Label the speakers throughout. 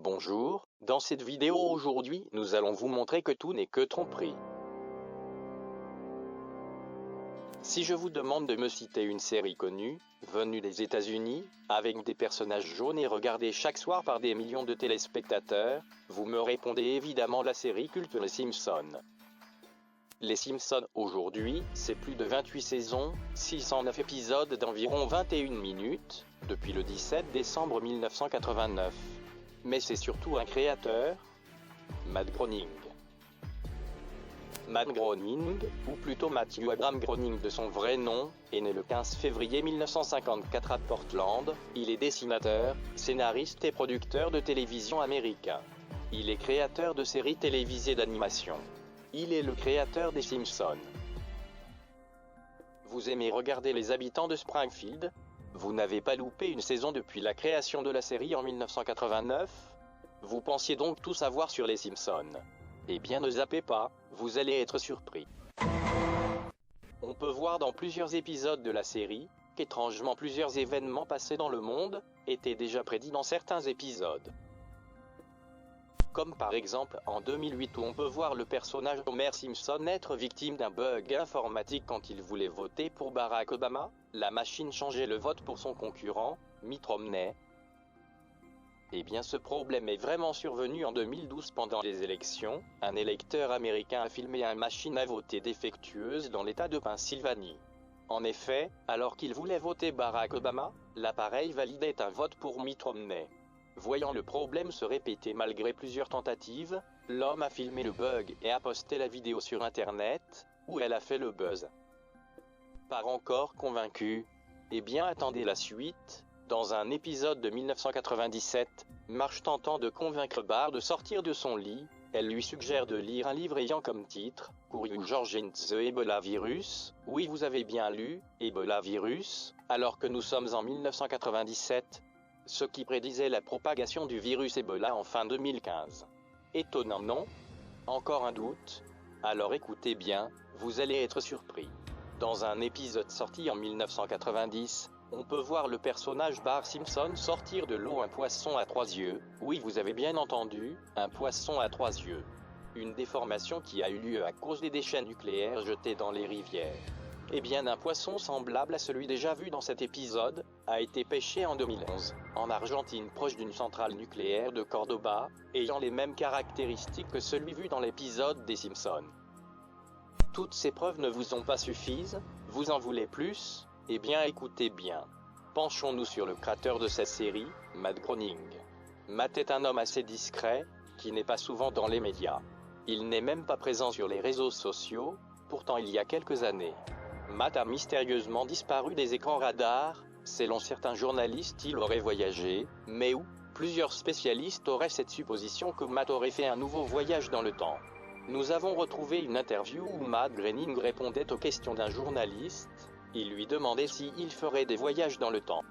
Speaker 1: Bonjour, dans cette vidéo aujourd'hui, nous allons vous montrer que tout n'est que tromperie. Si je vous demande de me citer une série connue, venue des États-Unis, avec des personnages jaunes et regardée chaque soir par des millions de téléspectateurs, vous me répondez évidemment la série culte Les Simpsons. Les Simpsons aujourd'hui, c'est plus de 28 saisons, 609 épisodes d'environ 21 minutes, depuis le 17 décembre 1989. Mais c'est surtout un créateur, Matt Groening. Matt Groening, ou plutôt Matthew Abraham Groening de son vrai nom, est né le 15 février 1954 à Portland. Il est dessinateur, scénariste et producteur de télévision américain. Il est créateur de séries télévisées d'animation. Il est le créateur des Simpsons. Vous aimez regarder les habitants de Springfield ? Vous n'avez pas loupé une saison depuis la création de la série en 1989 ? Vous pensiez donc tout savoir sur les Simpsons ? Eh bien ne zappez pas, vous allez être surpris. On peut voir dans plusieurs épisodes de la série, qu'étrangement plusieurs événements passés dans le monde, étaient déjà prédits dans certains épisodes. Comme par exemple en 2008 où on peut voir le personnage Homer Simpson être victime d'un bug informatique quand il voulait voter pour Barack Obama, la machine changeait le vote pour son concurrent, Mitt Romney. Eh bien ce problème est vraiment survenu en 2012 pendant les élections. Un électeur américain a filmé une machine à voter défectueuse dans l'état de Pennsylvanie. En effet, alors qu'il voulait voter Barack Obama, l'appareil validait un vote pour Mitt Romney. Voyant le problème se répéter malgré plusieurs tentatives, l'homme a filmé le bug et a posté la vidéo sur internet, où elle a fait le buzz. Pas encore convaincu ? Eh bien attendez la suite. Dans un épisode de 1997, Marge tentant de convaincre Bart de sortir de son lit, elle lui suggère de lire un livre ayant comme titre « Curious George and the Ebola Virus ». Oui, vous avez bien lu « Ebola Virus », alors que nous sommes en 1997, ce qui prédisait la propagation du virus Ebola en fin 2015. Étonnant, non ? Encore un doute ? Alors écoutez bien, vous allez être surpris. Dans un épisode sorti en 1990, on peut voir le personnage Bart Simpson sortir de l'eau un poisson à 3 yeux. Oui, vous avez bien entendu, un poisson à 3 yeux. Une déformation qui a eu lieu à cause des déchets nucléaires jetés dans les rivières. Eh bien, un poisson semblable à celui déjà vu dans cet épisode a été pêché en 2011, en Argentine proche d'une centrale nucléaire de Cordoba, ayant les mêmes caractéristiques que celui vu dans l'épisode des Simpsons. Toutes ces preuves ne vous ont pas suffi ? Vous en voulez plus ? Eh bien écoutez bien. Penchons-nous sur le créateur de cette série, Matt Groening. Matt est un homme assez discret, qui n'est pas souvent dans les médias. Il n'est même pas présent sur les réseaux sociaux, pourtant il y a quelques années. Matt a mystérieusement disparu des écrans radars. Selon certains journalistes, il aurait voyagé, mais où ? Plusieurs spécialistes auraient cette supposition que Matt aurait fait un nouveau voyage dans le temps. Nous avons retrouvé une interview où Matt Groening répondait aux questions d'un journaliste. Il lui demandait s'il ferait des voyages dans le temps.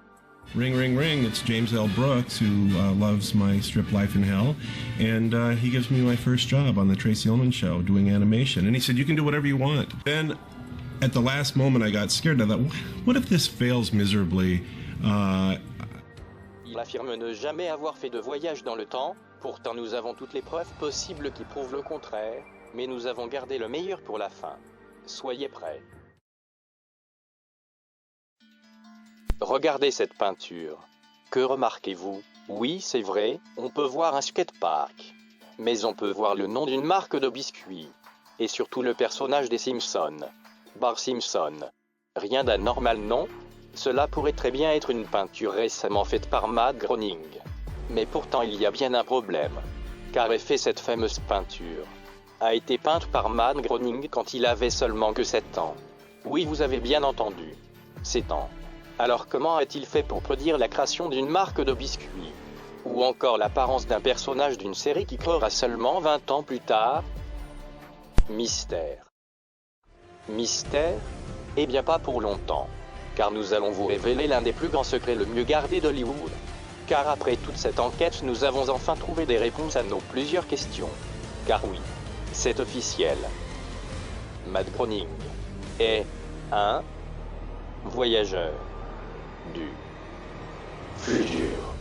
Speaker 2: Ring, ring, ring, it's James L. Brooks, who loves my strip Life in Hell, and he gives me my first job on the Tracy Ullman Show doing animation, and he said, you can do whatever you want. Then, at the last moment, I got scared. I thought, what if this fails miserably?
Speaker 1: Il affirme ne jamais avoir fait de voyage dans le temps, pourtant nous avons toutes les preuves possibles qui prouvent le contraire, mais nous avons gardé le meilleur pour la fin. Soyez prêts. Regardez cette peinture. Que remarquez-vous ? Oui, c'est vrai, on peut voir un skatepark. Mais on peut voir le nom d'une marque de biscuits. Et surtout le personnage des Simpsons. Bart Simpson. Rien d'anormal, non ? Cela pourrait très bien être une peinture récemment faite par Matt Groening. Mais pourtant il y a bien un problème. Car effet cette fameuse peinture a été peinte par Matt Groening quand il avait seulement que 7 ans. Oui, vous avez bien entendu. 7 ans. Alors comment a-t-il fait pour prédire la création d'une marque de biscuits ? Ou encore l'apparence d'un personnage d'une série qui créera seulement 20 ans plus tard ? Mystère. Mystère ? Eh bien pas pour longtemps. Car nous allons vous révéler l'un des plus grands secrets le mieux gardés d'Hollywood. Car après toute cette enquête, nous avons enfin trouvé des réponses à nos plusieurs questions. Car oui, c'est officiel. Matt Groening est un voyageur du futur.